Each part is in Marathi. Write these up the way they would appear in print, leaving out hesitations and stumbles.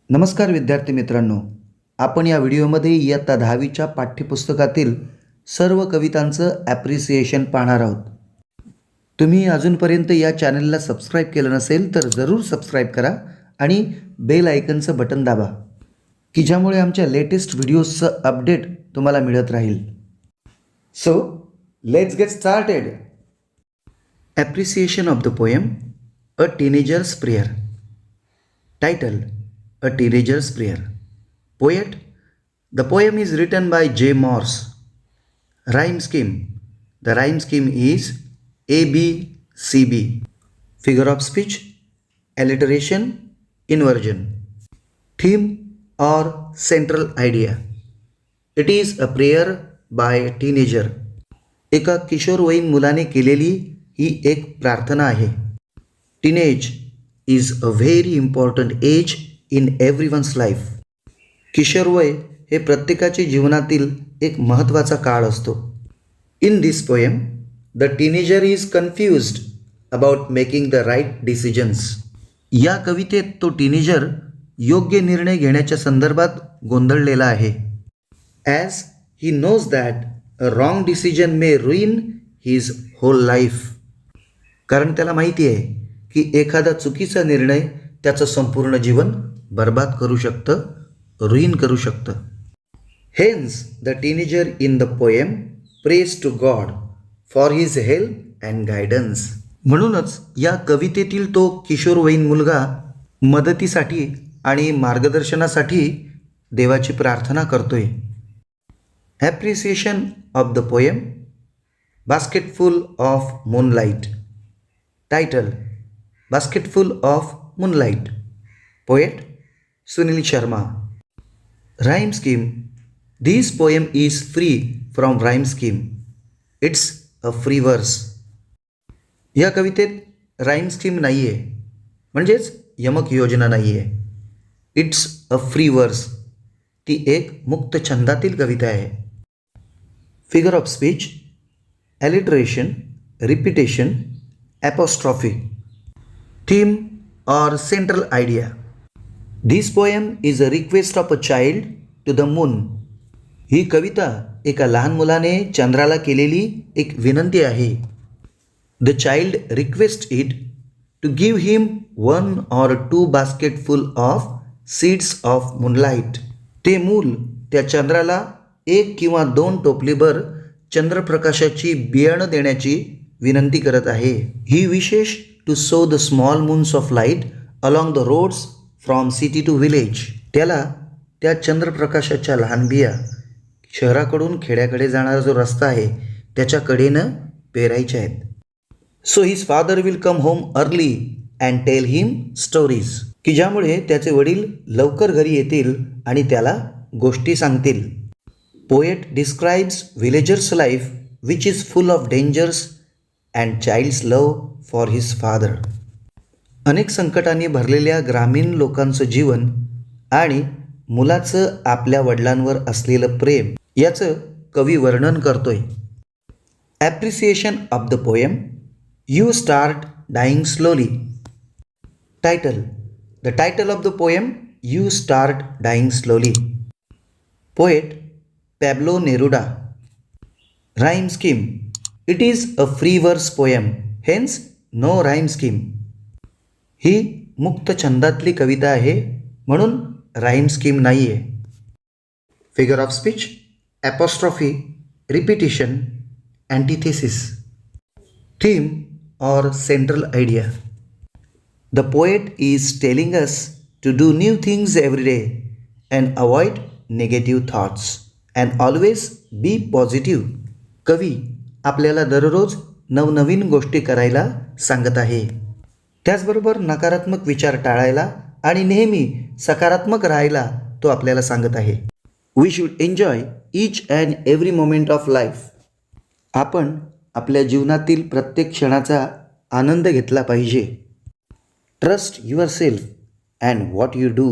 नमस्कार विद्यार्थी मित्रांनो, आपण या व्हिडिओमध्ये इयत्ता 10वीच्या पाठ्यपुस्तकातील सर्व कवितांचं ॲप्रिसिएशन पाहणार आहोत. तुम्ही अजूनपर्यंत या चॅनलला सबस्क्राईब केलं नसेल तर जरूर सबस्क्राईब करा आणि बेल आयकनचं बटन दाबा की ज्यामुळे आमच्या लेटेस्ट व्हिडिओजचं अपडेट तुम्हाला मिळत राहील. So let's get started. Appreciation of the poem a teenagers prayer. Title A Teenager's Prayer. Poet. The poem is written by J. Morse. Rhyme scheme. The rhyme scheme is ABCB. Figure of speech. Alliteration. Inversion. Theme or central idea. It is a prayer by a teenager. एका किशोरवयीन मुलाने केलेली ही एक प्रार्थना आहे. Teenage is a very important age in everyone's life. किशोरवय हे प्रत्येकाच्या जीवनातील एक महत्त्वाचा काळ असतो. In this poem the teenager is confused about making the right decisions. या कवितेत तो टीनेजर योग्य निर्णय घेण्याच्या संदर्भात गोंधळलेला आहे. As he knows that a wrong decision may ruin his whole life. कारण त्याला माहिती आहे की एखादा चुकीचा निर्णय त्याचं संपूर्ण जीवन बर्बाद करू शकतं, रुईन करू शकतं. Hence the teenager in the poem prays to God for his help and guidance. म्हणूनच या कवितेतील तो किशोरवयीन मुलगा मदतीसाठी आणि मार्गदर्शनासाठी देवाची प्रार्थना करतोय. Appreciation of the poem basketful of moonlight. Title basketful of moonlight. Poet Sunil Sharma. Rhyme scheme. This poem is free from rhyme scheme. It's a free verse. या कवितेत राईम स्कीम नाही आहे, म्हणजेच यमक योजना नाही आहे. इट्स अ फ्री वर्स. ती एक मुक्त छंदातील कविता आहे. Figure of speech. Alliteration, repetition, apostrophe. Theme और central idea. This poem is a request of a child to the moon. ही कविता एका लहान मुलाने चंद्राला केलेली एक विनंती आहे. The child requests it to give him 1 or 2 basketful of seeds of moonlight. ते मूल त्या चंद्राला 1 किंवा 2 टोपलीभर चंद्रप्रकाशाची बियाणं देण्याची विनंती करत आहे. He wishes to sow the small moons of light along the roads from city to village. त्याला त्या चंद्रप्रकाशाच्या लहान बिया शहराकडून खेड्याकडे जाणारा जो रस्ता आहे त्याच्या कडेनं पेरायच्या आहेत. So his father will come home early and tell him stories. की ज्यामुळे त्याचे वडील लवकर घरी येतील आणि त्याला गोष्टी सांगतील. Poet describes villagers life which is full of dangers and child's love for his father. अनेक संकटांनी भरलेल्या ग्रामीण लोकांचं जीवन आणि मुलाचं आपल्या वडिलांवर असलेलं प्रेम याचं कवी वर्णन करतोय. Appreciation of the poem. You start dying slowly. Title. The title of the poem you start dying slowly. Poet Pablo Neruda. Rhyme scheme. It is a free verse poem, hence no rhyme scheme. ही मुक्त छंदातली कविता आहे, म्हणून राईम स्कीम नाही आहे. Figure of speech. Apostrophe, repetition, antithesis. Theme और central idea. The poet is telling us to do new things every day and avoid negative thoughts and always be positive. कवी आपल्याला दररोज नवनवीन गोष्टी करायला सांगत आहे. त्याचबरोबर नकारात्मक विचार टाळायला आणि नेहमी सकारात्मक राहायला तो आपल्याला सांगत आहे. We should enjoy each and every moment of life. आपण आपल्या जीवनातील प्रत्येक क्षणाचा आनंद घेतला पाहिजे. Trust your self and what you do.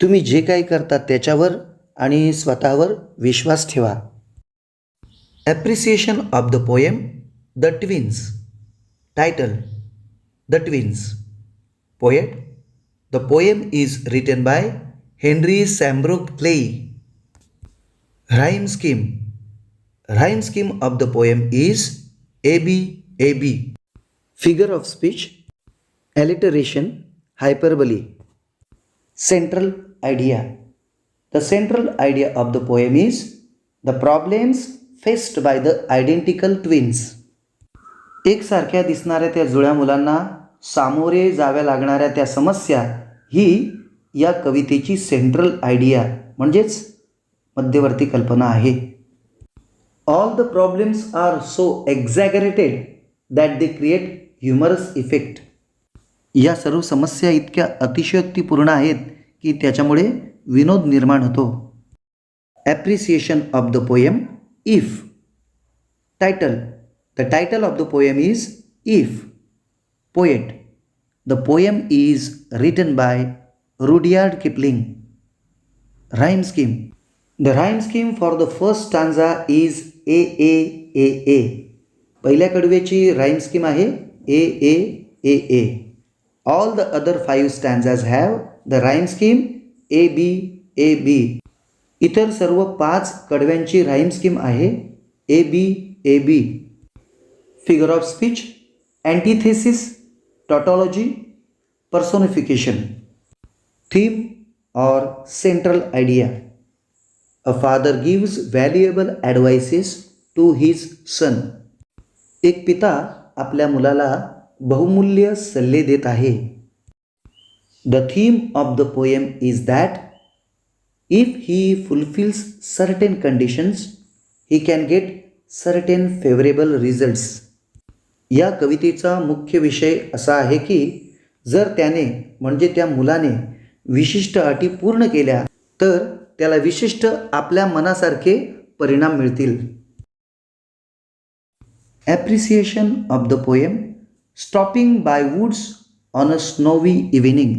तुम्ही जे काही करता त्याच्यावर आणि स्वतःवर विश्वास ठेवा. Appreciation of the poem the twins. Title. The twins. Poet The poem is written by Henry Sambrook Clay. Rhyme scheme. Rhyme scheme of the poem is AB AB. Figure of speech, alliteration, hyperbole. Central idea. The central idea of the poem is the problems faced by the identical twins. एकसारख्या दिसणाऱ्या त्या जुळ्या मुलांना सामोरे जाव्या लागणाऱ्या त्या समस्या ही या कवितेची सेंट्रल आयडिया म्हणजेच मध्यवर्ती कल्पना आहे. All the problems are so exaggerated that they create humorous effect. या सर्व समस्या इतक्या अतिशयोक्तीपूर्ण आहेत की त्याच्यामुळे विनोद निर्माण होतो. Appreciation of the poem if. Title. The title of the poem is if. Poet. The poem is written by Rudyard Kipling. Rhyme scheme. The rhyme scheme for the first stanza is A A A A. पहिल्या कडव्याची राईम स्कीम आहे A A A A. All the other 5 stanzas have the rhyme scheme A B A B. इतर सर्व 5 कडव्यांची राईम स्कीम आहे A B A B. Figure of speech, antithesis, tautology, personification. Theme और central idea. A father gives valuable advices to his son. एक पिता आपल्या मुलाला बहुमूल्य सल्ले देत आहे. The theme of the poem is that if he fulfils certain conditions he can get certain favourable results. या कवितेचा मुख्य विषय असा आहे की जर त्याने म्हणजे त्या मुलाने विशिष्ट अटी पूर्ण केल्या तर त्याला विशिष्ट आपल्या मनासारखे परिणाम मिळतील. Appreciation of the poem. Stopping by woods on a snowy evening.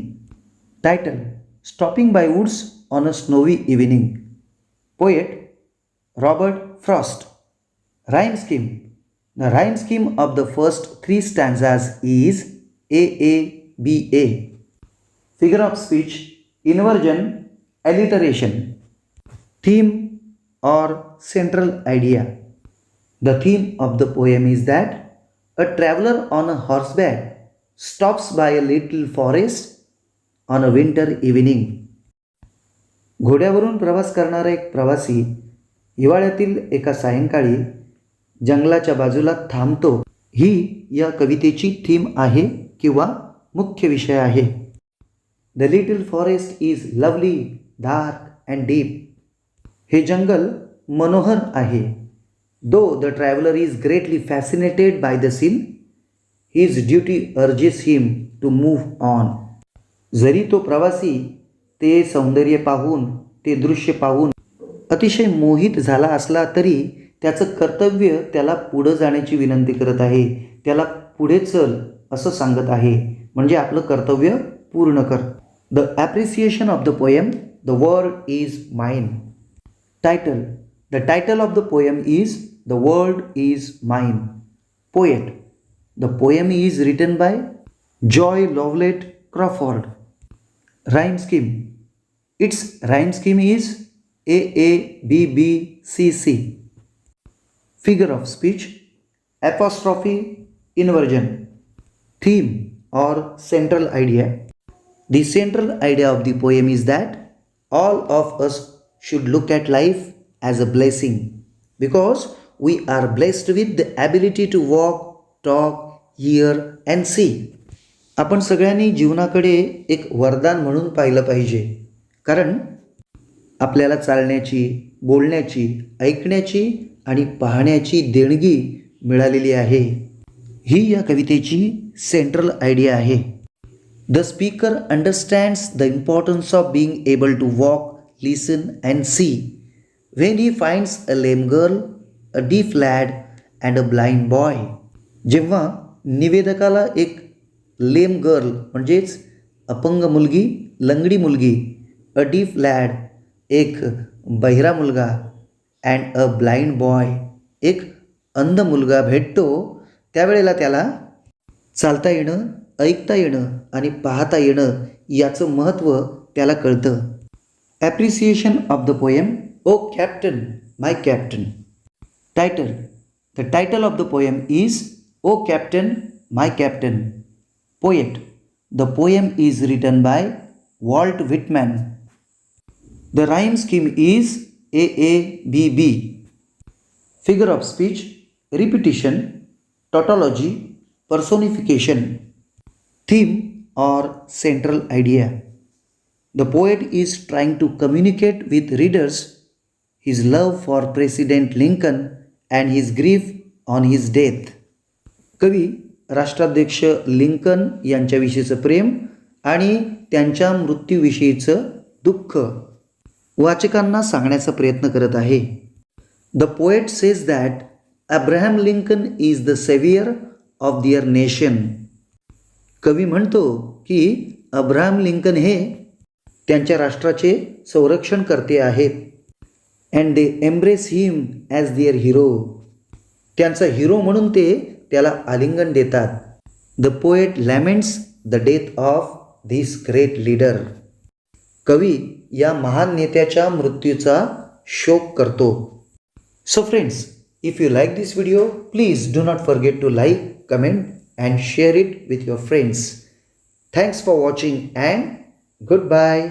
Title. Stopping by woods on a snowy evening. Poet Robert Frost. Rhyme scheme. The rhyme scheme of the first 3 stanzas is A A B A. Figure of speech, inversion, alliteration. Theme or central idea. The theme of the poem is that a traveler on a horseback stops by a little forest on a winter evening. घोड्यावरून प्रवास करणारा एक प्रवासी हिवाळ्यातील एका सायंकाळी जंगलाच्या बाजूला थांबतो. ही या कवितेची थीम आहे किंवा मुख्य विषय आहे. The little forest is lovely, dark and deep. हे जंगल मनोहर आहे. Though the traveller is greatly fascinated by the scene, his duty urges him to move on. जरी तो प्रवासी ते सौंदर्य पाहून, ते दृश्य पाहून अतिशय मोहित झाला असला तरी त्याचं कर्तव्य त्याला पुढं जाण्याची विनंती करत आहे. त्याला पुढे चल असं सांगत आहे, म्हणजे आपलं कर्तव्य पूर्ण कर. The appreciation of the poem. The world is mine. Title. The title of the poem is the world is mine. Poet. The poem is written by Joy Lovelet Crawford. Rhyme scheme. Its rhyme scheme is A A B B C C. Figure of speech, apostrophe, inversion. Theme or central idea. The central idea of the poem is that all of us should look at life as a blessing because we are blessed with the ability to walk, talk, hear and see. आपण सगळ्यांनी जीवनाकडे एक वरदान म्हणून पाहिलं पाहिजे, कारण आपल्याला चालण्याची, बोलण्याची, ऐकण्याची आणि पाहण्याची देणगी मिळालेली आहे. ही या कवितेची सेंट्रल आयडिया आहे. The speaker understands the importance of being able to walk, listen and see when he finds a lame girl, a deaf lad and a blind boy. जेव्हा निवेदकाला एक लेम गर्ल म्हणजेच अपंग मुलगी, लंगडी मुलगी, अ डीफ लॅड एक बहिरा मुलगा, अँड अ ब्लाइंड बॉय एक अंध मुलगा भेटतो, त्यावेळेला त्याला चालता येणं, ऐकता येणं आणि पाहता येणं याचं महत्त्व त्याला कळतं. Appreciation of the poem O captain my captain. Title. The title of the poem is O captain my captain. Poet. The poem is written by Walt Whitman. The rhyme scheme is AABB. Figure of speech, repetition, tautology, personification. Theme or central idea. The poet is trying to communicate with readers his love for President Lincoln and his grief on his death. कवी राष्ट्राध्यक्ष लिंकन यांच्याविषयीचं प्रेम आणि त्यांच्या मृत्यूविषयीचं दुःख वाचकांना सांगण्याचा प्रयत्न करत आहे. The poet says that Abraham Lincoln is the saviour of their nation. कवी म्हणतो की अब्राहम लिंकन हे त्यांच्या राष्ट्राचे संरक्षण करते आहेत. And they embrace him as their hero. त्यांचा हिरो म्हणून ते त्याला आलिंगन देतात. The poet laments the death of this great leader. कवी या महान नेत्याच्या मृत्यूचा शोक करतो. So friends, if you like this video, please do not forget to like, comment and share it with your friends. Thanks for watching and good bye.